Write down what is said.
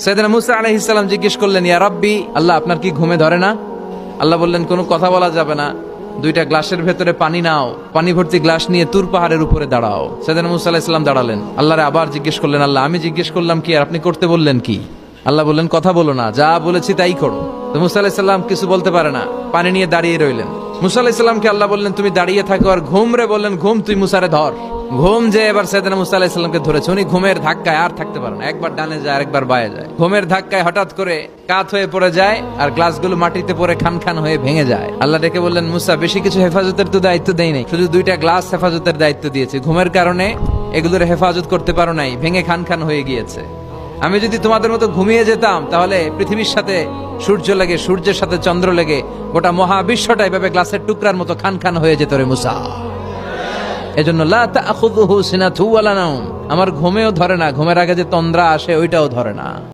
সাইয়েদনা মুসা আলাইহিস সালাম জিজ্ঞেস করলেন, ইয়া রাব্বি, আল্লাহ আপনার কি ঘুমে ধরে না? আল্লাহ বললেন, কোনো কথা বলা যাবে না, দুইটা গ্লাসের ভেতরে পানি নাও, পানি ভর্তি গ্লাস নিয়ে তুর পাহাড়ের উপরে দাঁড়াও। সাইয়েদনা মুসা আলাইহিস সালাম দাঁড়ালেন। আল্লাহরে আবার জিজ্ঞেস করলেন, আল্লাহ আমি জিজ্ঞেস করলাম কি আর আপনি করতে বললেন কি? আল্লাহ বললেন, কথা বলো না, যা বলেছি তাই করো। তো মুসা আলাইহিস সালাম কিছু বলতে পারে না, পানি নিয়ে দাঁড়িয়ে রইলেন। মুসা আলাইহিস সালামকে আল্লাহ বললেন, তুমি দাঁড়িয়ে থাকো আর ঘুম রে, বললেন ঘুম তুই মুসারে ধর। ঘুম যে এবার সাইয়েদনা মুসা আলাইহিস সালামকে ধরেছে। উনি ঘুমের ধাক্কায় আর থাকতে পারে না, একবার ডানে যায় আরেকবার বায়ে যায়। ঘুমের ধাক্কায় হঠাৎ করে কাত হয়ে পড়ে যায় আর গ্লাসগুলো মাটিতে পড়ে খান খান হয়ে ভেঙে যায়। আল্লাহ ডেকে বললেন, মুসা বেশি কিছু হেফাজতের তো দায়িত্ব দেই নাই, শুধু দুইটা গ্লাস হেফাজতের দায়িত্ব দিয়েছি। ঘুমের কারণে এগুলোর হেফাজত করতে পারো নাই, ভেঙে খান খান হয়ে গিয়েছে। আমি যদি তোমাদের মতো ঘুমিয়ে যেতাম তাহলে পৃথিবীর সাথে সূর্য লেগে, সূর্যের সাথে চন্দ্র লেগে গোটা মহাবিশ্বটা এভাবে গ্লাসের টুকরার মতো খান খান হয়ে যেত রে মুসা। এজন্য লা তাখুযুহু সিনাতুন ওয়ালা নাওম, আমার ঘুমেও ধরে না, ঘুমের আগে যে তন্দ্রা আসে ওইটাও ধরে না।